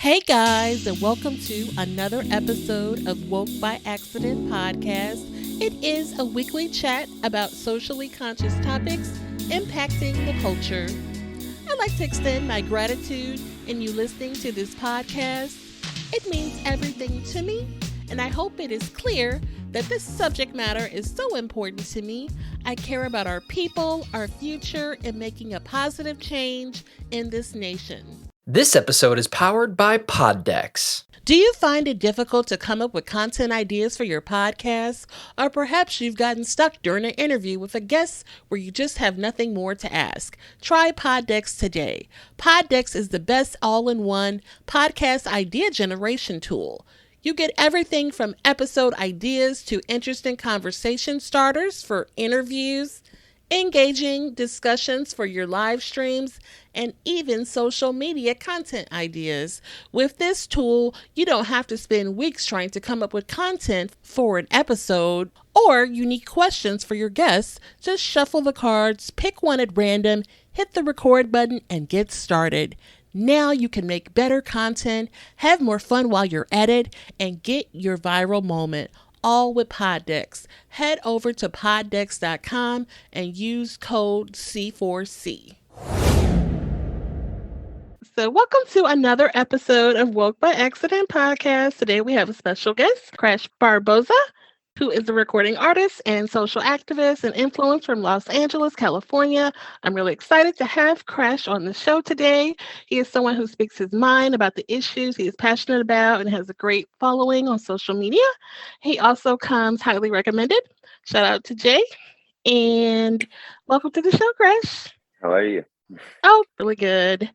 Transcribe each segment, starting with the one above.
Hey guys, and welcome to another episode of Woke by Accident podcast. It is a weekly chat about socially conscious topics impacting the culture. I'd like to extend my gratitude in you listening to this podcast. It means everything to me, and I hope it is clear that this subject matter is so important to me. I care about our people, our future, and making a positive change in this nation. This episode is powered by Poddex. Do you find it difficult to come up with content ideas for your podcast? Or perhaps you've gotten stuck during an interview with a guest where you just have nothing more to ask? Try Poddex today. Poddex is the best all-in-one podcast idea generation tool. You get everything from episode ideas to interesting conversation starters for interviews, engaging discussions for your live streams, and even social media content ideas. With this tool, you don't have to spend weeks trying to come up with content for an episode or unique questions for your guests. Just shuffle the cards, pick one at random, hit the record button, and get started. Now you can make better content, have more fun while you're at it, and get your viral moment. All with Poddex. Head over to poddex.com and use code C4C. So welcome to another episode of Woke by Accident podcast. Today we have a special guest, Crash Barbosa, who is a recording artist and social activist and influencer from Los Angeles, California. I'm really excited to have Crash on the show today. He is someone who speaks his mind about the issues he is passionate about and has a great following on social media. He also comes highly recommended. Shout out to Jay. And welcome to the show, Crash. How are you? Oh, really good.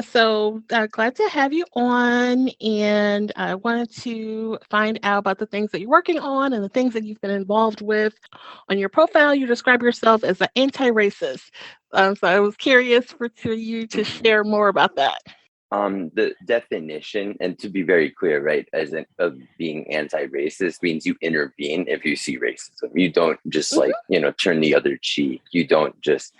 So glad to have you on, and I wanted to find out about the things that you're working on and the things that you've been involved with. On your profile, you describe yourself as an anti-racist. So I was curious for you to share more about that. The definition, and to be very clear, right, of being anti-racist means you intervene if you see racism. You don't just turn the other cheek. You don't just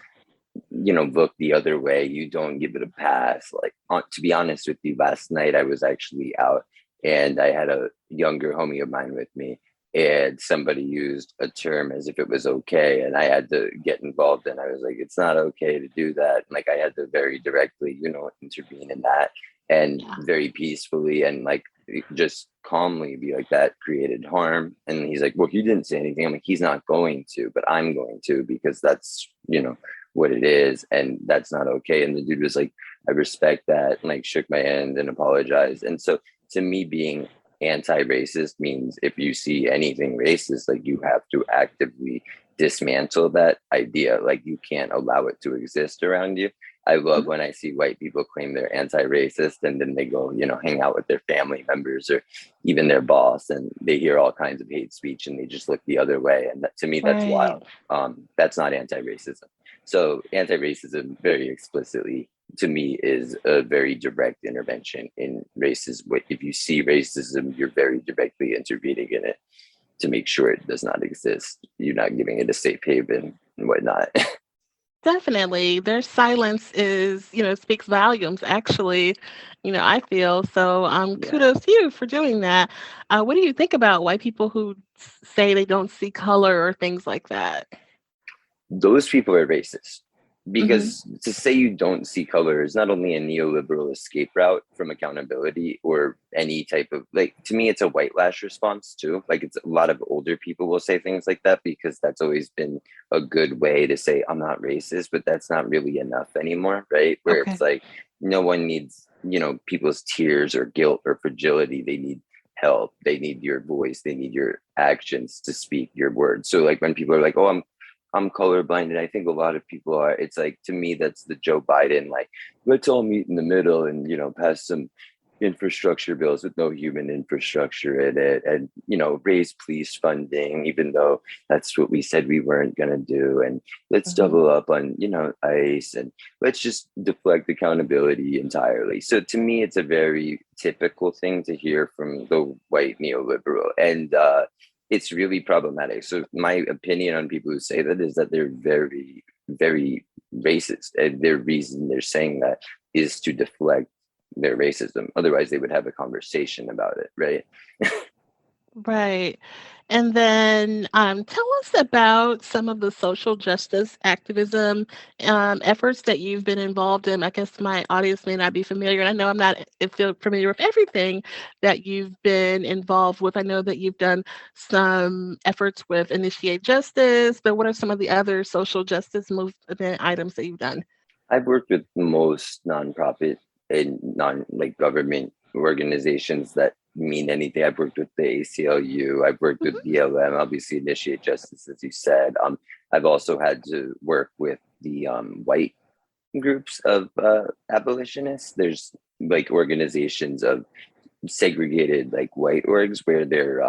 look the other way. You don't give it a pass. To be honest with you, last night I was actually out and I had a younger homie of mine with me, and somebody used a term as if it was okay, and I had to get involved, and I was like, it's not okay to do that. Like, I had to very directly, intervene in that, and very peacefully and just calmly be like, that created harm. And he's like, well, he didn't say anything. I'm like, he's not going to, but I'm going to, because that's what it is, and that's not okay. And the dude was like, I respect that, and shook my hand and apologized. And so to me, being anti-racist means if you see anything racist, you have to actively dismantle that idea. You can't allow it to exist around you. I love when I see white people claim they're anti-racist and then they go, hang out with their family members or even their boss, and they hear all kinds of hate speech and they just look the other way. And that, to me, that's wild. That's not anti-racism. So anti-racism, very explicitly, to me, is a very direct intervention in racism. If you see racism, you're very directly intervening in it to make sure it does not exist. You're not giving it a safe haven and whatnot. Definitely. Their silence is, speaks volumes, actually, I feel. So kudos to you for doing that. What do you think about white people who say they don't see color or things like that? Those people are racist, because to say you don't see color is not only a neoliberal escape route from accountability or any type of, to me, it's a white lash response too. It's a lot of older people will say things like that because that's always been a good way to say, I'm not racist, but that's not really enough anymore, right? Where it's no one needs, people's tears or guilt or fragility. They need help. They need your voice. They need your actions to speak your words. So when people are like, oh, I'm colorblind, and I think a lot of people are, it's to me, that's the Joe Biden, let's all meet in the middle and, pass some infrastructure bills with no human infrastructure in it, and, raise police funding, even though that's what we said we weren't going to do. And let's double up on, ICE, and let's just deflect accountability entirely. So to me, it's a very typical thing to hear from the white neoliberal. And, it's really problematic. So my opinion on people who say that is that they're very, very racist. And their reason they're saying that is to deflect their racism. Otherwise, they would have a conversation about it, right? Right. And then tell us about some of the social justice activism efforts that you've been involved in. I guess my audience may not be familiar, and I know I'm not feel familiar with everything that you've been involved with. I know that you've done some efforts with Initiate Justice, but what are some of the other social justice movement items that you've done? I've worked with most nonprofit and non like government organizations that mean anything. I've worked with the ACLU. I've worked with Mhm. BLM, obviously Initiate Justice, as you said. I've also had to work with the white groups of abolitionists. There's like organizations of segregated like white orgs where they're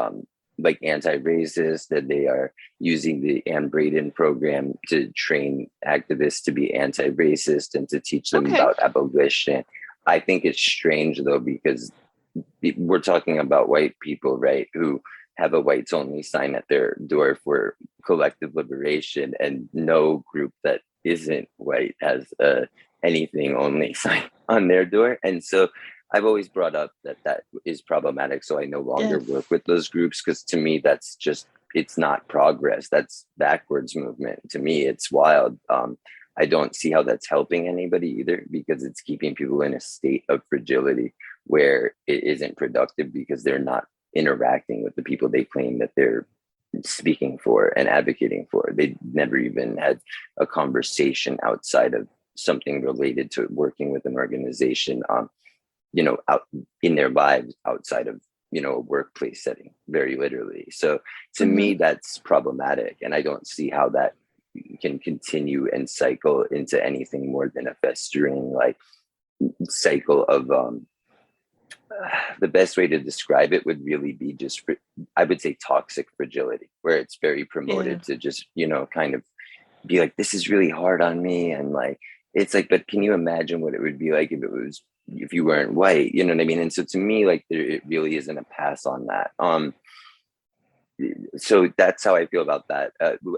like anti-racist, that they are using the Ann Braden program to train activists to be anti-racist and to teach them Okay. about abolition. I think it's strange though, because we're talking about white people, right, who have a whites only sign at their door for collective liberation, and no group that isn't white has anything only sign on their door. And so I've always brought up that that is problematic. So I no longer Yes. work with those groups, because to me, that's just, it's not progress. That's backwards movement. To me, it's wild. I don't see how that's helping anybody either, because it's keeping people in a state of fragility where it isn't productive, because they're not interacting with the people they claim that they're speaking for and advocating for. They never even had a conversation outside of something related to working with an organization, out in their lives outside of, a workplace setting, very literally. So to Hmm. me, that's problematic. And I don't see how that can continue and cycle into anything more than a festering like cycle of the best way to describe it would really be just, I would say, toxic fragility, where it's very Yeah. promoted to just, kind of be like, this is really hard on me. And like, it's like, but can you imagine what it would be like if you weren't white? You know what I mean? And so to me, like, it really isn't a pass on that. So that's how I feel about that.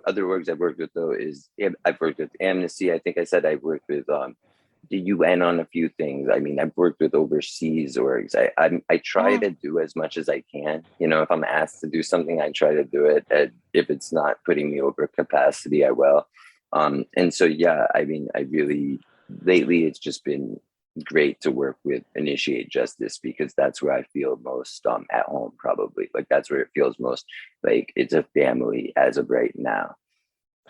Other orgs I've worked with though is, I've worked with Amnesty. I think I said I worked with the UN on a few things. I mean, I've worked with overseas orgs. I try Wow. to do as much as I can. If I'm asked to do something, I try to do it. If it's not putting me over capacity, I will. And so yeah, I mean, I really lately it's just been great to work with Initiate Justice, because that's where I feel most at home. Probably like that's where it feels most like it's a family as of right now.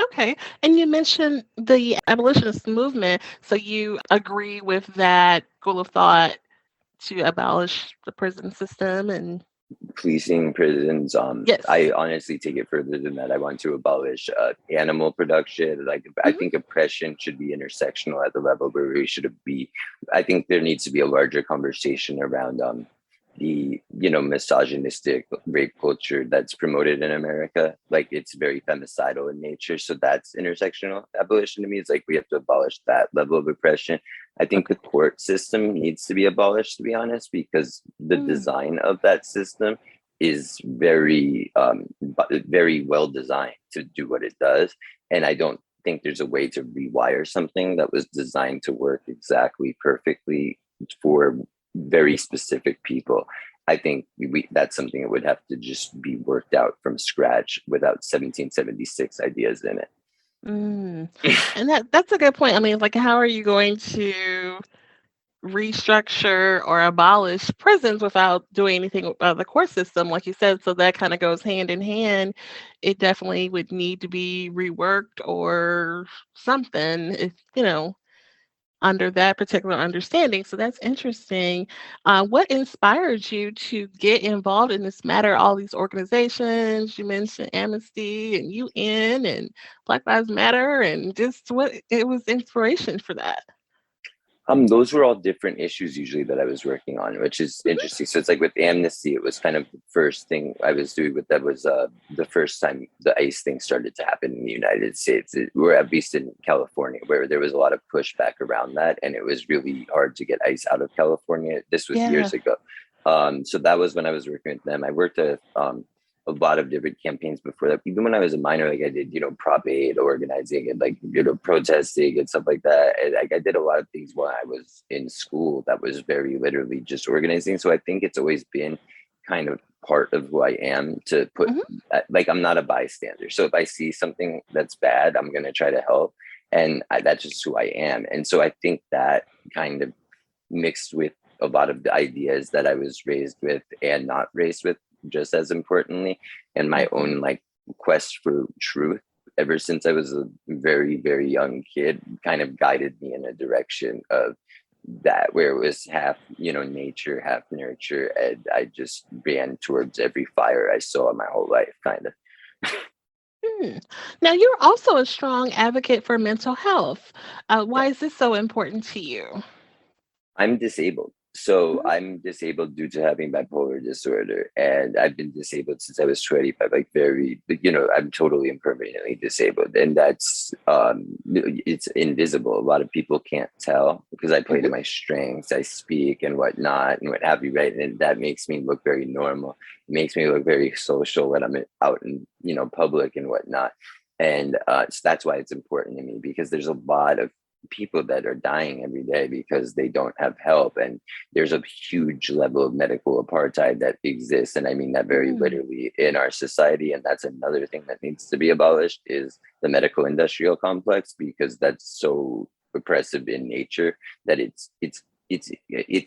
Okay. And you mentioned the abolitionist movement. So you agree with that school of thought to abolish the prison system and Policing prisons. yes. I honestly take it further than that. I want to abolish animal production. Like, I Hmm. think oppression should be intersectional at the level where we should be. I think there needs to be a larger conversation around the misogynistic rape culture that's promoted in America. Like, it's very femicidal in nature, so that's intersectional abolition to me. It's like we have to abolish that level of oppression. I think the Okay. court system needs to be abolished, to be honest, because the Mm. design of that system is very well designed to do what it does. And I don't think there's a way to rewire something that was designed to work exactly perfectly for very specific people. I think that's something that would have to just be worked out from scratch without 1776 ideas in it. Mm. And that's a good point. I mean, like, how are you going to restructure or abolish prisons without doing anything about the court system, like you said? So that kind of goes hand in hand. It definitely would need to be reworked or something, if under that particular understanding. So that's interesting. What inspired you to get involved in this matter? All these organizations you mentioned, Amnesty and UN and Black Lives Matter, and just what it was inspiration for that. Those were all different issues usually that I was working on, which is Mhm. interesting. So it's like with Amnesty, it was kind of the first thing I was doing with that was the first time the ICE thing started to happen in the United States, or at least in California, where there was a lot of pushback around that, and it was really hard to get ICE out of California. This was Yeah. years ago. So that was when I was working with them. I worked at a lot of different campaigns before that. Even when I was a minor, like I did, Prop 8 organizing and like, protesting and stuff like that. And like I did a lot of things while I was in school that was very literally just organizing. So I think it's always been kind of part of who I am to put, like, I'm not a bystander. So if I see something that's bad, I'm going to try to help. And that's just who I am. And so I think that kind of mixed with a lot of the ideas that I was raised with and not raised with, just as importantly, and my own like quest for truth ever since I was a very, very young kid kind of guided me in a direction of that, where it was half, nature, half nurture. And I just ran towards every fire I saw my whole life, kind of. Now, you're also a strong advocate for mental health. Why is this so important to you? I'm disabled. So I'm disabled due to having bipolar disorder. And I've been disabled since I was 25, like I'm totally and permanently disabled. And that's, it's invisible. A lot of people can't tell because I play to my strengths. I speak and whatnot and what have you, right? And that makes me look very normal. It makes me look very social when I'm out in, public and whatnot. And so that's why it's important to me, because there's a lot of people that are dying every day because they don't have help, and there's a huge level of medical apartheid that exists, and I mean that very literally, in our society. And that's another thing that needs to be abolished, is the medical industrial complex, because that's so oppressive in nature that it's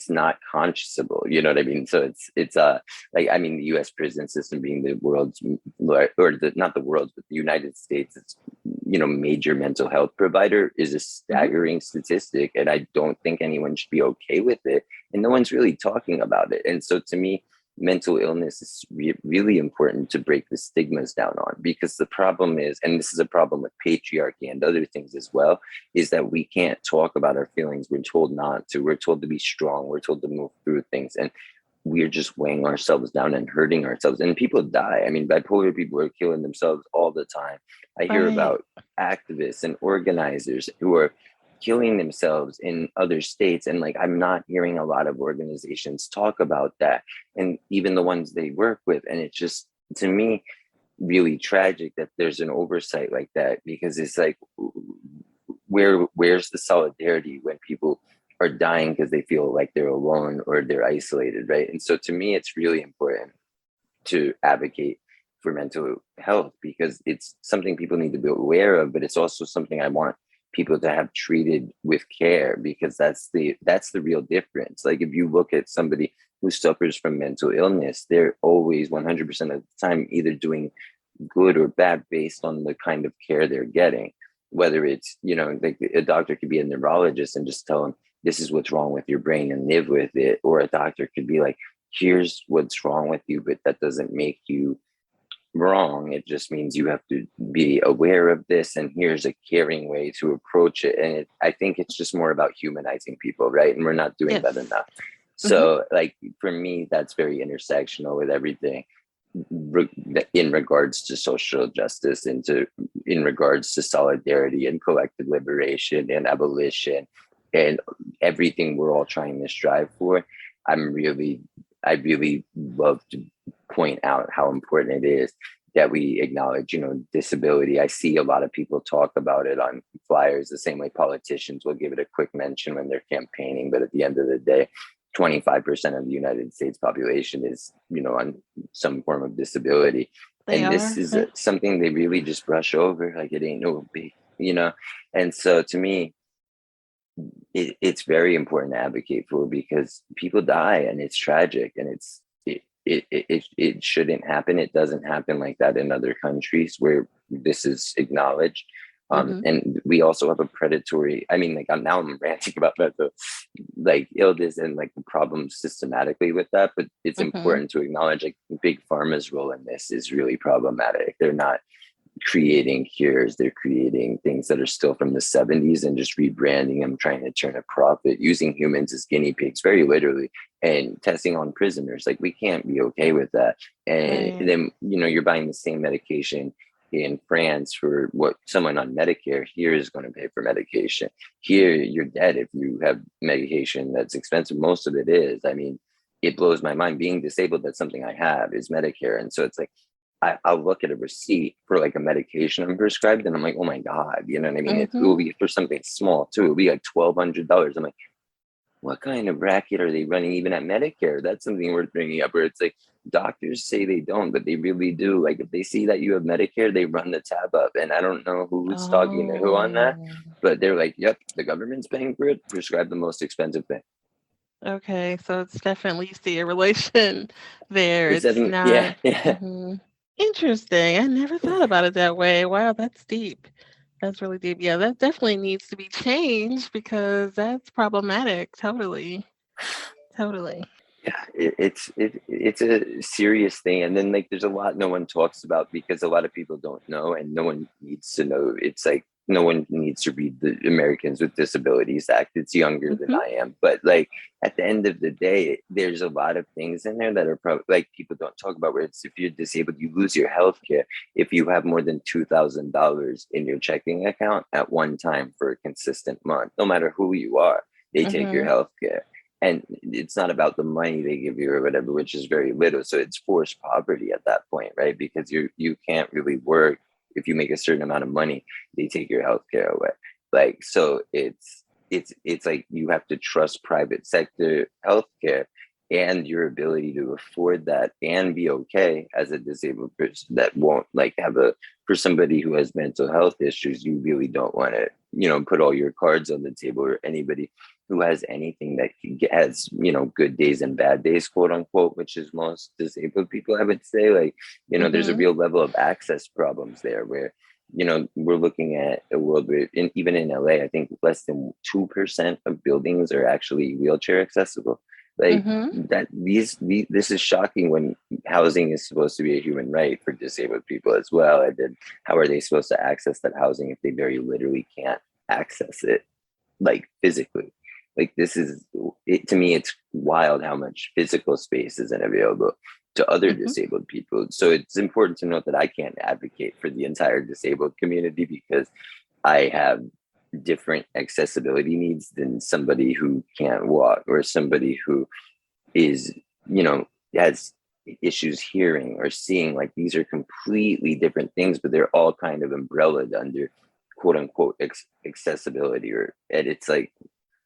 not conscionable, you know what I mean? So it's like, I mean, the US prison system being the world's, not the world's, but the United States, it's, major mental health provider, is a staggering statistic, and I don't think anyone should be okay with it, and no one's really talking about it. And so to me, mental illness is really important to break the stigmas down on, because the problem is, and this is a problem with patriarchy and other things as well, is that we can't talk about our feelings. We're told not to. We're told to be strong. We're told to move through things, and we're just weighing ourselves down and hurting ourselves. And people die. I mean, bipolar people are killing themselves all the time. I hear about activists and organizers who are killing themselves in other states, and like, I'm not hearing a lot of organizations talk about that, and even the ones they work with. And it's just, to me, really tragic that there's an oversight like that, because it's like, where's the solidarity when people are dying because they feel like they're alone or they're isolated, right? And so to me, it's really important to advocate for mental health, because it's something people need to be aware of, but it's also something I want people to have treated with care, because that's the real difference. Like, if you look at somebody who suffers from mental illness, they're always 100% of the time either doing good or bad based on the kind of care they're getting. Whether it's, like a doctor could be a neurologist and just tell them, this is what's wrong with your brain and live with it. Or a doctor could be like, here's what's wrong with you, but that doesn't make you wrong. It just means you have to be aware of this, and here's a caring way to approach it. And I think it's just more about humanizing people, right? And we're not doing that enough. So like, for me, that's very intersectional with everything in regards to social justice, and in regards to solidarity and collective liberation and abolition and everything we're all trying to strive for. I really love to point out how important it is that we acknowledge, disability. I see a lot of people talk about it on flyers the same way politicians will give it a quick mention when they're campaigning. But at the end of the day, 25% of the United States population is, on some form of disability. This is something they really just brush over, like it ain't no big, And so to me, it's very important to advocate for, because people die, and it's tragic, and it shouldn't happen. It doesn't happen like that in other countries where this is acknowledged. And we also have a predatory, I mean, like, I'm ranting about the illness and like the problems systematically with that, but it's important to acknowledge, like, big pharma's role in this is really problematic. They're not creating cures, they're creating things that are still from the 70s and just rebranding them, trying to turn a profit, using humans as guinea pigs, very literally, and testing on prisoners. Like, we can't be okay with that. And then, you're buying the same medication in France for what someone on Medicare here is going to pay for medication. Here, you're dead if you have medication that's expensive. Most of it is. I mean, it blows my mind. Being disabled, that's something I have, is Medicare. And so it's like, I'll look at a receipt for like a medication I'm prescribed, and I'm like, oh my God, you know what I mean? It will be for something small too. It'll be like $1,200. I'm like, what kind of racket are they running even at Medicare? That's something worth bringing up, where it's like doctors say they don't, but they really do. Like if they see that you have Medicare, they run the tab up. And I don't know who's talking to who on that, but they're like, yep, the government's paying for it. Prescribe the most expensive thing. Okay, so it's definitely you see a relation there. It's It's definitely, not yeah. interesting. I never thought about it that way. Wow, that's deep. That's really deep. Yeah, that definitely needs to be changed because that's problematic. Totally. Totally. Yeah, it's a serious thing, and then like there's a lot no one talks about because a lot of people don't know, and no one needs to know. It's like no one needs to read the Americans with Disabilities Act. It's younger than I am, but like at the end of the day, there's a lot of things in there that are like people don't talk about. Where it's if you're disabled, you lose your health care if you have more than $2,000 in your checking account at one time for a consistent month. No matter who you are, they take your health care. And it's not about the money they give you or whatever, which is very little. So it's forced poverty at that point, right? Because you can't really work if you make a certain amount of money. They take your healthcare away. Like so, it's like you have to trust private sector healthcare and your ability to afford that and be okay as a disabled person that won't like have a for somebody who has mental health issues. You really don't want to put all your cards on the table, or anybody who has anything that has good days and bad days, quote unquote, which is most disabled people, I would say. Like there's a real level of access problems there where we're looking at a world where even in LA, I think less than 2% of buildings are actually wheelchair accessible. Like that this is shocking when housing is supposed to be a human right for disabled people as well. And then how are they supposed to access that housing if they very literally can't access it like physically? Like this is it to me, it's wild how much physical space isn't available to other disabled people. So it's important to note that I can't advocate for the entire disabled community because I have different accessibility needs than somebody who can't walk or somebody who is, has issues hearing or seeing. Like these are completely different things, but they're all kind of umbrellaed under quote unquote accessibility. And it's like,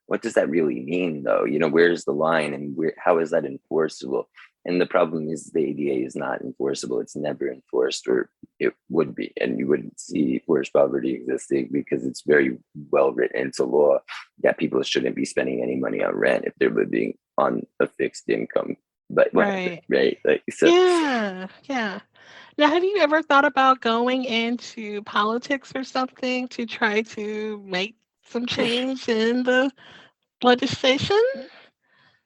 what does that really mean though? Where's the line and how is that enforceable? And the problem is the ADA is not enforceable. It's never enforced, or it would be. And you wouldn't see forced poverty existing because it's very well written into law that people shouldn't be spending any money on rent if they're living on a fixed income. But whatever, right? Like, so. Yeah. Now, have you ever thought about going into politics or something to try to make some change in the legislation?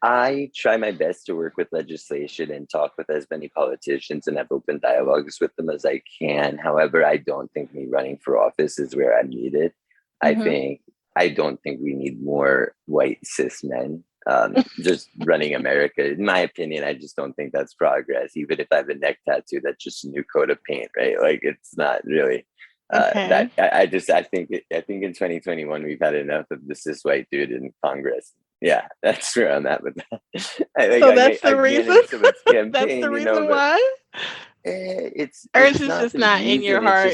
I try my best to work with legislation and talk with as many politicians and have open dialogues with them as I can. However, I don't think me running for office is where I'm needed. I don't think we need more white cis men just running America. In my opinion, I just don't think that's progress. Even if I have a neck tattoo, that's just a new coat of paint, right? Like it's not really that. I think in 2021 we've had enough of the cis white dude in Congress. Yeah, that's where I'm at with that. So that's the reason. That's the reason why. It's just not in your heart.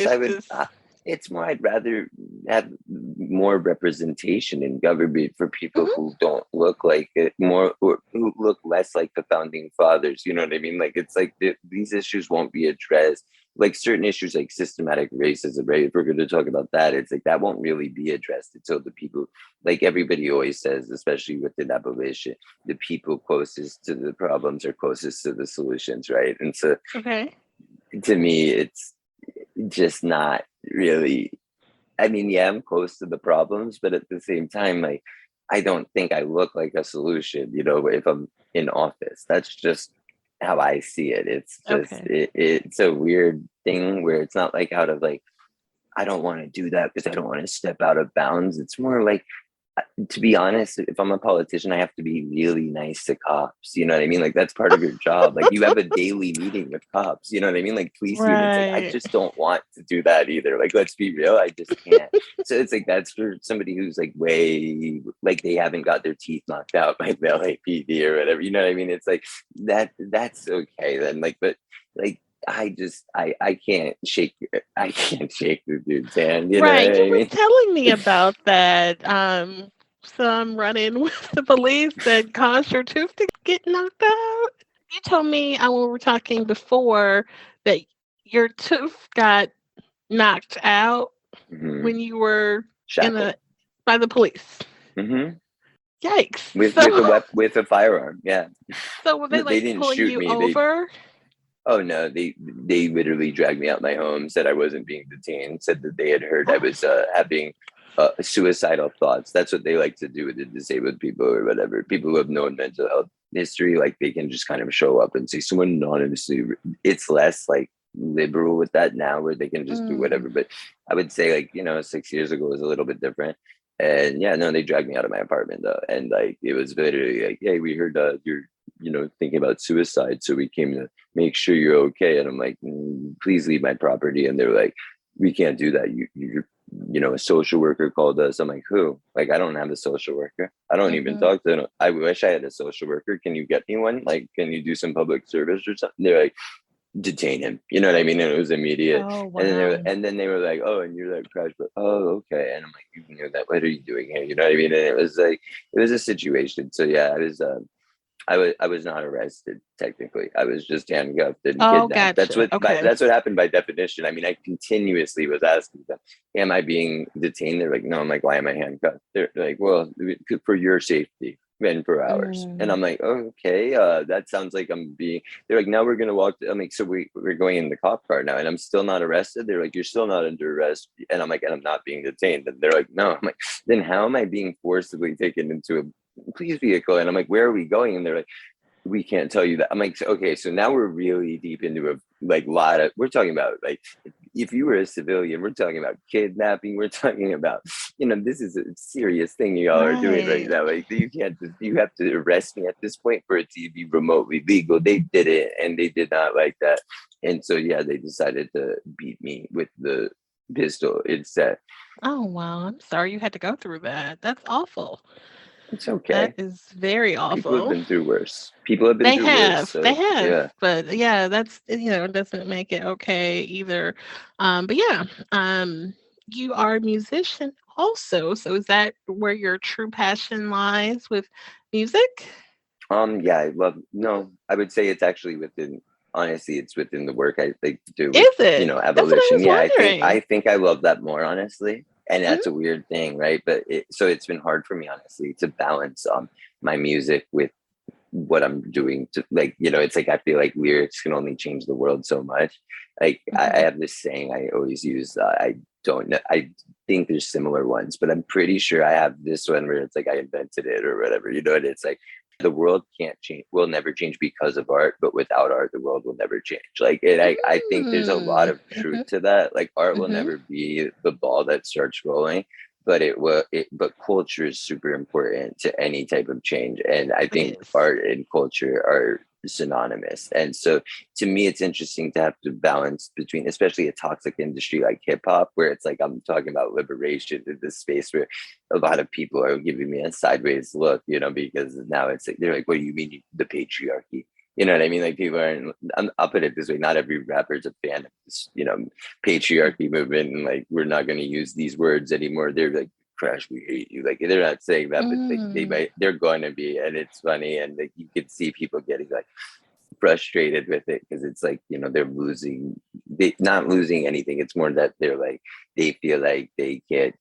It's more I'd rather have more representation in government for people who don't look like it, more or who look less like the founding fathers. You know what I mean? Like it's like these issues won't be addressed. Like certain issues like systematic racism, right? If we're going to talk about that, it's like that won't really be addressed until the people, like everybody always says, especially within abolition, the people closest to the problems are closest to the solutions, right? And so to me, it's just not really, I mean, yeah, I'm close to the problems, but at the same time, like, I don't think I look like a solution, if I'm in office. That's just how I see it. It's just, it's a weird thing where it's not like out of like, I don't want to do that because I don't want to step out of bounds. It's more like, to be honest, if I'm a politician, I have to be really nice to cops. You know what I mean? Like that's part of your job. Like you have a daily meeting with cops. You know what I mean? Like police units. Like, I just don't want to do that either. Like let's be real, I just can't. So it's like that's for somebody who's like way like they haven't got their teeth knocked out by the LAPD or whatever. You know what I mean? It's like that's okay then. Like, but like I can't shake the dude's hand, you know Right. what You I were mean? telling me about that. Some run-in with the police that caused your tooth to get knocked out. You told me when we were talking before that your tooth got knocked out Hmm. when you were in Shackled. a by the police. Hmm. Yikes. With a firearm. Yeah. So were they They like didn't pulling shoot you me. over? Oh no, they literally dragged me out my home, said I wasn't being detained, said that they had heard I Oh, was having suicidal thoughts. That's what they like to do with the disabled people or whatever. People who have no mental health history, like they can just kind of show up and say someone anonymously. It's less like liberal with that now, where they can just do mm. whatever. But I would say, like, 6 years ago was a little bit different. And yeah, no, they dragged me out of my apartment though, and like it was literally like, hey, we heard you're thinking about suicide, so we came to make sure you're okay. And I'm like, please leave my property. And they're like, we can't do that. A social worker called us. I'm like, who? Like, I don't have a social worker. I don't even Mm-hmm. talk to them. I wish I had a social worker. Can you get me one? Like, can you do some public service or something? They're like, detain him. You know what I mean? And it was immediate. Oh, And then wow. they were like, oh, and you're like crash, but oh, okay. And I'm like, you knew that. What are you doing here? You know what I mean? And it was like, it was a situation. So yeah, I was not arrested technically. I was just handcuffed and Oh, kidnapped. That's gotcha. what Okay. that's what happened by definition. I mean, I continuously was asking them, "Am I being detained?" They're like, "No." I'm like, "Why am I handcuffed?" They're like, "Well, for your safety and for ours." And Mm. I'm like, oh, "Okay, that sounds like I'm being." They're like, "Now we're gonna walk." I'm like, "So we're going in the cop car now, and I'm still not arrested." They're like, "You're still not under arrest," and I'm like, "And I'm not being detained." And they're like, "No." I'm like, "Then how am I being forcibly taken into a police vehicle?" And I'm like, "Where are we going?" And they're like, we can't tell you that. I'm like, okay, so now we're really deep into a like lot of, we're talking about like, if you were a civilian, we're talking about kidnapping, we're talking about, this is a serious thing y'all are doing right Right. now. Like, you have to arrest me at this point for it to be remotely legal. They did it, and they did not like that. And so yeah, they decided to beat me with the pistol instead. Oh, wow. I'm sorry you had to go through that. That's awful. It's That okay. is very People have awful. been through worse. People have been They through worse. have. They So have. yeah. But yeah, that's, doesn't make it okay either. But yeah, you are a musician also. So is that where your true passion lies with music? Yeah, I love, no, I would say it's actually within, honestly, it's within the work I like to do with, Is it? That's what I abolition. was Yeah, I wondering. think I love that more, honestly. And Mhm. that's a weird thing, right? But so it's been hard for me, honestly, to balance my music with what I'm doing to, like, it's like I feel like lyrics can only change the world so much. Like I Mhm. have this saying I always use. I don't know. I think there's similar ones, but I'm pretty sure I have this one where it's like I invented it or whatever. And it's like the world can't change, will never change because of art, but without art, the world will never change. Like I think there's a lot Mm. of truth Mhm. to that. Like art will Mhm. never be the ball that starts rolling, but culture is super important to any type of change, and I It think is. art and culture are synonymous. And so to me it's interesting to have to balance between, especially a toxic industry like hip-hop, where it's like I'm talking about liberation in this space where a lot of people are giving me a sideways look, because now it's like they're like, what do you mean the patriarchy? You know what I mean? Like people aren't. I'll put it this way: not every rapper is a fan of this, patriarchy movement, and like we're not going to use these words anymore. They're like, crash, we hate you. Like they're not saying that, but like Mm. they're going to be, and it's funny, and like you can see people getting like frustrated with it because it's like they're they not losing anything. It's more that they're like they feel like they can't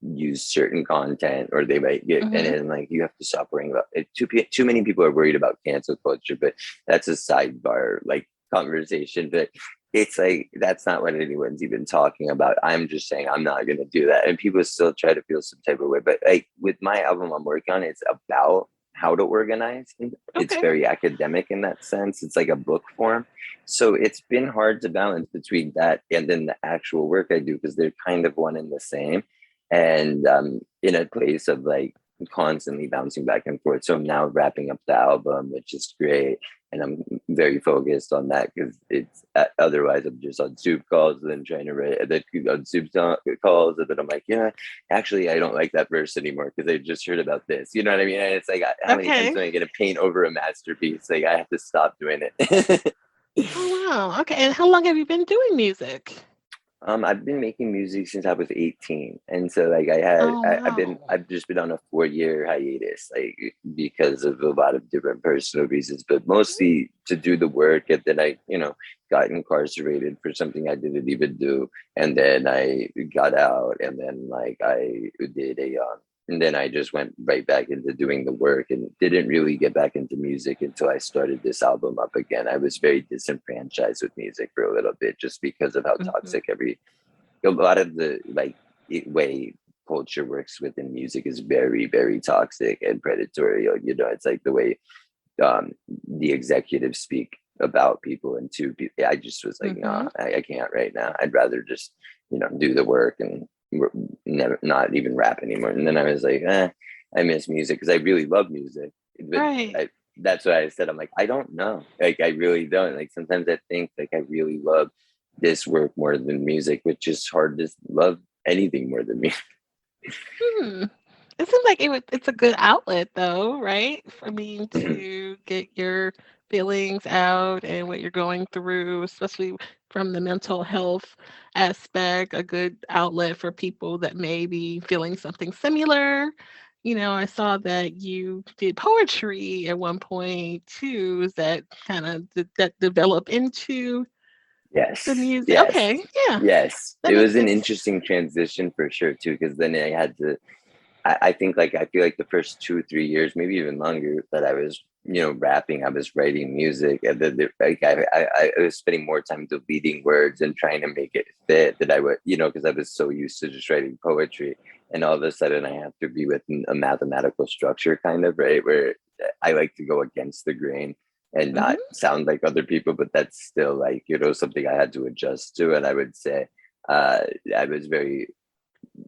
use certain content, or they might get, and Mhm. then like you have to stop worrying about it. Too many people are worried about cancel culture, but that's a sidebar like conversation. But it's like that's not what anyone's even talking about. I'm just saying I'm not gonna do that, and people still try to feel some type of way. But like with my album I'm working on, it's about how to organize. It's Okay. very academic in that sense. It's like a book form. So it's been hard to balance between that and then the actual work I do, because they're kind of one and the same. And in a place of like constantly bouncing back and forth. So I'm now wrapping up the album, which is great. And I'm very focused on that because it's otherwise I'm just on soup calls and then trying to write on soup calls. And then I'm like, actually, I don't like that verse anymore because I just heard about this. You know what I mean? And it's like, how many times Okay. am I going to paint over a masterpiece? Like, I have to stop doing it. Oh, wow. Okay. And how long have you been doing music? I've been making music since I was 18. And so like Oh, wow. I've just been on a 4 year hiatus, like because of a lot of different personal reasons, but mostly to do the work. And then I, got incarcerated for something I didn't even do. And then I got out, and then like I did and then I just went right back into doing the work and didn't really get back into music until I started this album up again. I was very disenfranchised with music for a little bit just because of how Mhm. toxic a lot of the way culture works within music is very, very toxic and predatory. It's like the way um, the executives speak about people and to people. I just was like, Mhm. nah, I can't right now. I'd rather just, do the work and never, not even rap anymore. And then I was like, I miss music because I really love music. But Right. that's what I said. I'm like, I don't know. Like, I really don't. Like, sometimes I think like I really love this work more than music, which is hard to love anything more than music. Hmm. It seems like it's a good outlet though, right? For me to get your feelings out and what you're going through, especially from the mental health aspect, a good outlet for people that may be feeling something similar. I saw that you did poetry at one point too. Is that kind of that develop into the Yes, music? yes, Okay, yeah, yes. that It makes was an sense. interesting transition for sure too, because then I had to. I think like I feel like the first 2 3 years, maybe even longer, that I was rapping, I was writing music, and then like I was spending more time deleting words and trying to make it fit that I would because I was so used to just writing poetry, and all of a sudden I have to be within a mathematical structure, kind of right where I like to go against the grain and not Hmm. sound like other people, but that's still like something I had to adjust to, and I would say uh, I was very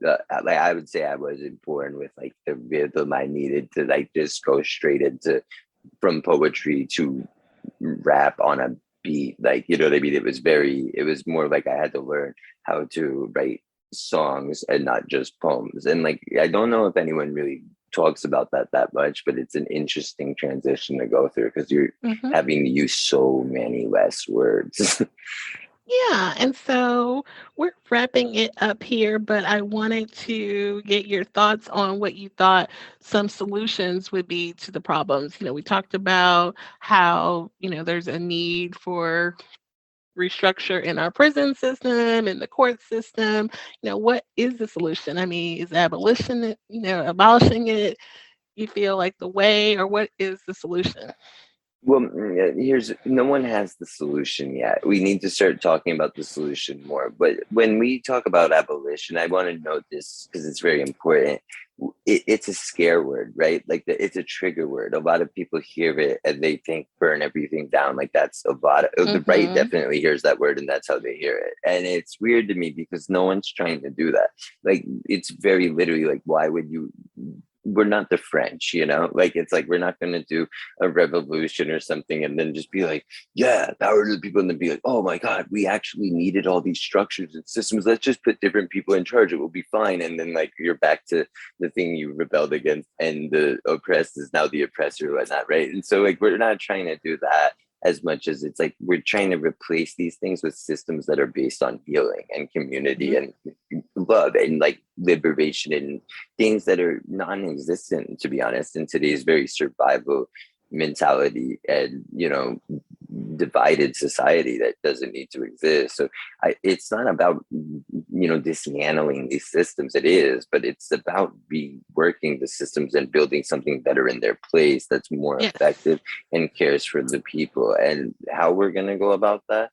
like I would say I wasn't born with like the rhythm I needed to like just go straight into from poetry to rap on a beat. Like, you know what I mean? It was more like I had to learn how to write songs and not just poems. And like, I don't know if anyone really talks about that much, but it's an interesting transition to go through because you're Hmm. having to use so many less words. Yeah, and so we're wrapping it up here, but I wanted to get your thoughts on what you thought some solutions would be to the problems. We talked about how, there's a need for restructure in our prison system and the court system. What is the solution? I mean, is abolition, abolishing it, you feel like the way, or what is the solution? Well, here's no one has the solution yet. We need to start talking about the solution more. But when we talk about abolition, I want to note this because it's very important. It's a scare word, right? Like it's a trigger word. A lot of people hear it and they think burn everything down. Like that's a lot of the right Mhm. definitely hears that word and that's how they hear it. And it's weird to me because no one's trying to do that. Like it's very literally like, why would you? We're not the French, like it's like we're not going to do a revolution or something and then just be like, yeah, power to the people, and then be like, oh my God, we actually needed all these structures and systems. Let's just put different people in charge. It will be fine. And then like you're back to the thing you rebelled against, and the oppressed is now the oppressor or whatnot, right? And so like we're not trying to do that as much as it's like we're trying to replace these things with systems that are based on healing and community Mhm. and love and like liberation and things that are non-existent, to be honest, in today's very survival mentality and divided society that doesn't need to exist. So it's not about dismantling these systems. It is, but it's about reworking the systems and building something better in their place that's more Yes. effective and cares for the people. And how we're going to go about that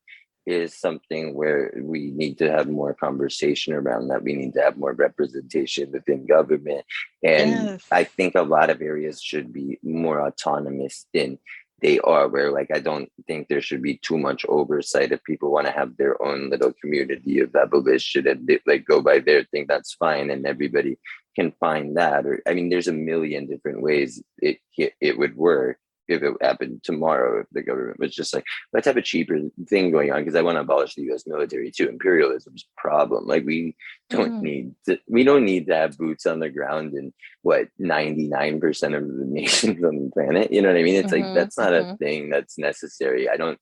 is something where we need to have more conversation around that. We need to have more representation within government. And Yes. I think a lot of areas should be more autonomous than they are, where like I don't think there should be too much oversight. If people want to have their own little community of abolition and they, like go by their thing, that's fine, and everybody can find that. Or I mean, there's a million different ways it would work. if it happened tomorrow, if the government was just like, let's have a cheaper thing going on because I want to abolish the U.S. military too. Imperialism's a problem. Like we don't need to have boots on the ground in 99% of the nations on the planet. You know what I mean? It's like that's not a thing that's necessary. I don't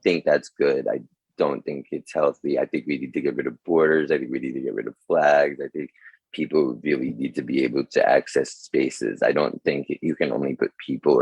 think that's good. I don't think it's healthy. I think we need to get rid of borders. I think we need to get rid of flags. I think people really need to be able to access spaces. I don't think you can only put people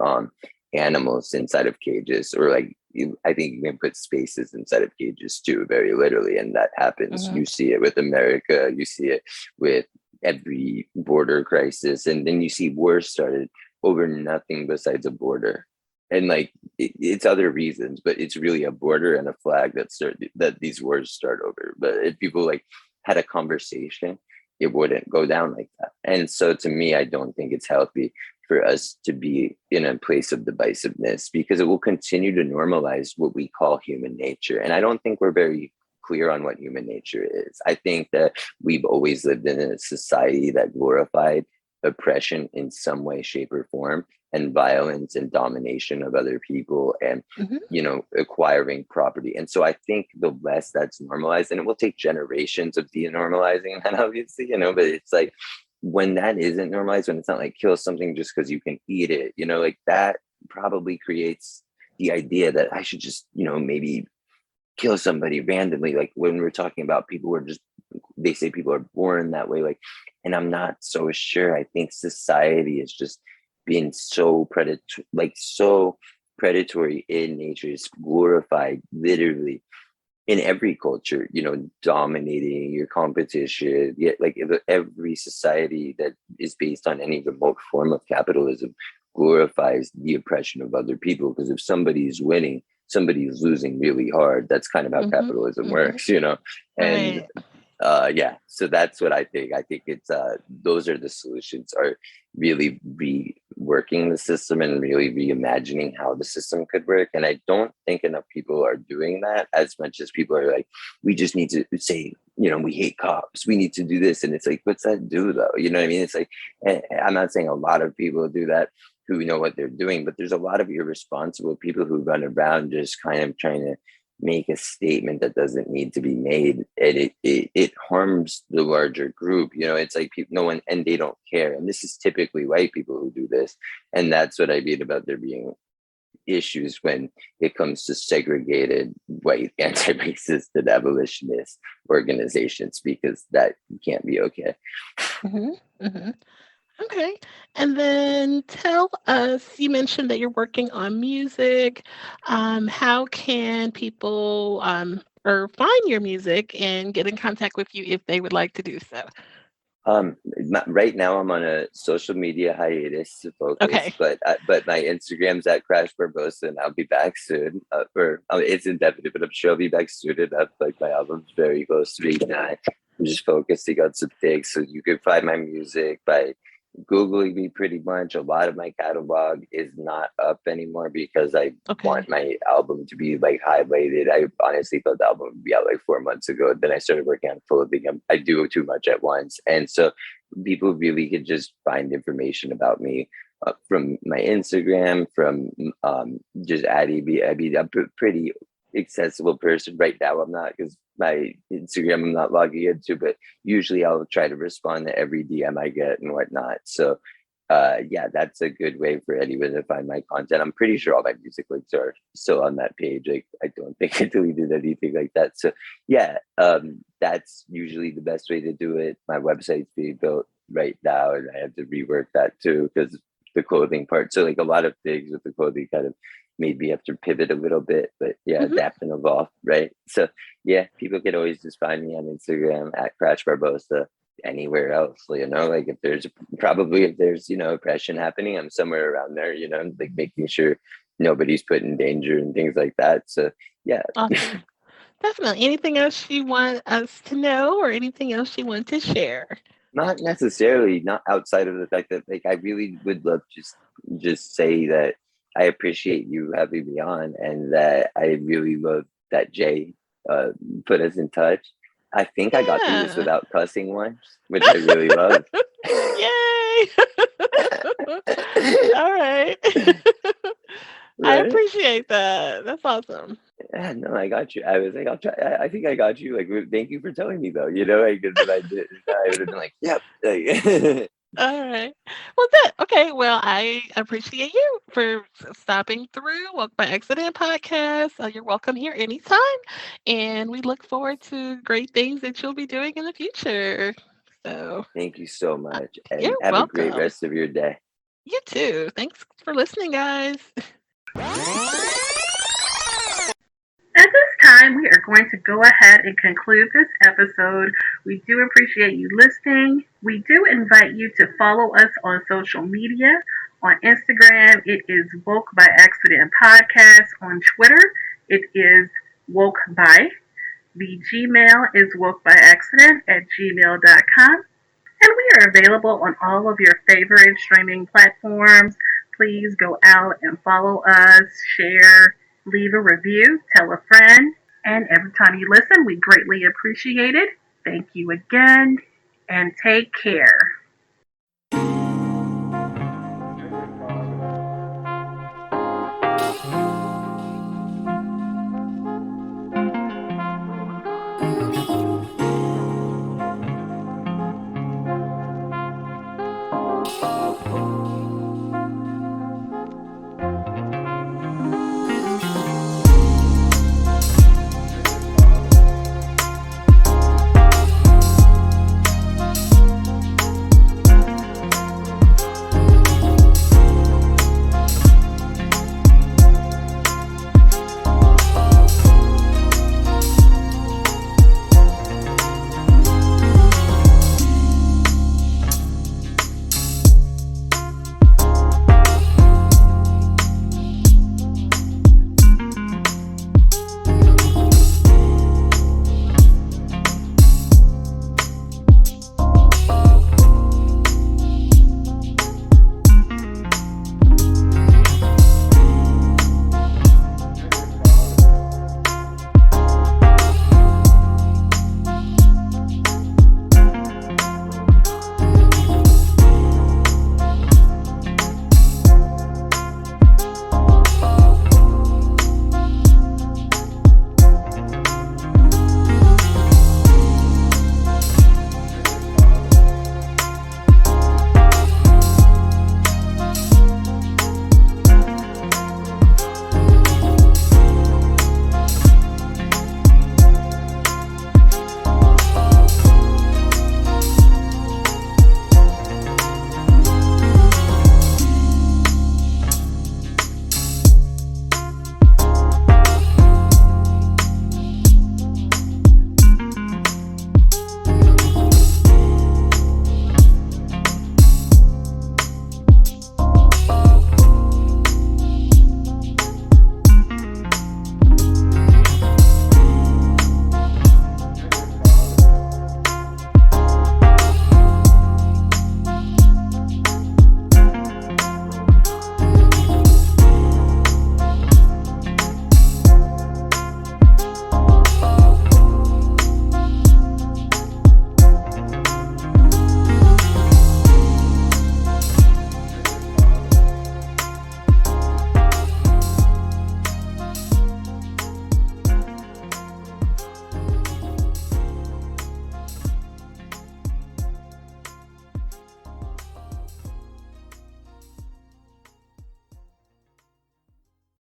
or animals inside of cages, or like I think you can put spaces inside of cages too, very literally, and that happens. You see it with America. You see it with every border crisis, and then you see wars started over nothing besides a border. And like it's other reasons, but it's really a border and a flag that these wars start over. But if people like had a conversation, it wouldn't go down like that. And so to me, I don't think it's healthy for us to be in a place of divisiveness, because it will continue to normalize what we call human nature. And I don't think we're very clear on what human nature is. I think that we've always lived in a society that glorified oppression in some way, shape, or form, and violence and domination of other people, and acquiring property. And so I think the less that's normalized, and it will take generations of denormalizing that, obviously, but it's like when that isn't normalized, when it's not like kill something just because you can eat it, like that probably creates the idea that I should just maybe kill somebody randomly. Like when we're talking about people who are just, they say people are born that way, like, and I'm not so sure. I think society is just being so predatory in nature. Is glorified literally in every culture, dominating your competition. Yet like every society that is based on any remote form of capitalism glorifies the oppression of other people, because if somebody's winning, somebody's losing really hard. That's kind of how capitalism works, and Right. So that's what I think. I think it's those are the solutions, are really reworking the system and really reimagining how the system could work. And I don't think enough people are doing that, as much as people are like, we just need to say, we hate cops, we need to do this. And it's like, what's that do though? You know what I mean? It's like, I'm not saying a lot of people do that who know what they're doing, but there's a lot of irresponsible people who run around just kind of trying to make a statement that doesn't need to be made, and it harms the larger group. It's like no one, and they don't care. And this is typically white people who do this, and that's what I mean about there being issues when it comes to segregated white anti-racist and abolitionist organizations, because that can't be okay. Okay. And then tell us, you mentioned that you're working on music. How can people or find your music and get in contact with you if they would like to do so? Right now I'm on a social media hiatus to focus, Okay. but my Instagram's at Crash Barbosa, and I'll be back soon. It's indefinite, but I'm sure I'll be back soon enough. Like my album's very close to being done. I'm just focusing on some things, so you can find my music by Googling me pretty much. A lot of my catalog is not up anymore because I want my album to be like highlighted. I honestly thought the album would be out like 4 months ago. Then I started working on clothing. I do too much at once. And so people really could just find information about me from my Instagram, from just adding me. I mean, I'm a pretty accessible person. Right now I'm not, because my Instagram I'm not logging into, but usually I'll try to respond to every DM I get and whatnot. So that's a good way for anyone to find my content. I'm pretty sure all my music links are still on that page. I don't think I deleted anything like that. So that's usually the best way to do it. My website's being built right now, and I have to rework that too, because the clothing part. So like a lot of things with the clothing kind of made me have to pivot a little bit, but adapt and evolve, right? So people can always just find me on Instagram at Crash Barbosa. Anywhere else, like if there's oppression happening, I'm somewhere around there, like making sure nobody's put in danger and things like that. So Awesome. Definitely. Anything else you want us to know, or anything else you want to share? Not necessarily, not outside of the fact that like I really would love just say that I appreciate you having me on, and that I really love that Jay put us in touch. I think I got through this without cussing once, which I really love. Yay! Okay. All right. I Right? appreciate that. That's awesome. Yeah, no, I got you. I was like, I'll try. I think I got you. Like, thank you for telling me though. You know, like, 'cause if I did, I would have been like, yep. Like, All right. Well, good. Okay. Well, I appreciate you for stopping through. Welcome by Accident podcast. You're welcome here anytime. And we look forward to great things that you'll be doing in the future. So thank you so uh, much, you're and have a great welcome. rest of your day. You too. Thanks for listening, guys. At this time, we are going to go ahead and conclude this episode. We do appreciate you listening. We do invite you to follow us on social media. On Instagram, it is Woke by Accident Podcast. On Twitter, it is Woke by. The Gmail is wokebyaccident@gmail.com. And we are available on all of your favorite streaming platforms. Please go out and follow us, share, leave a review, tell a friend. And every time you listen, we greatly appreciate it. Thank you again, and take care.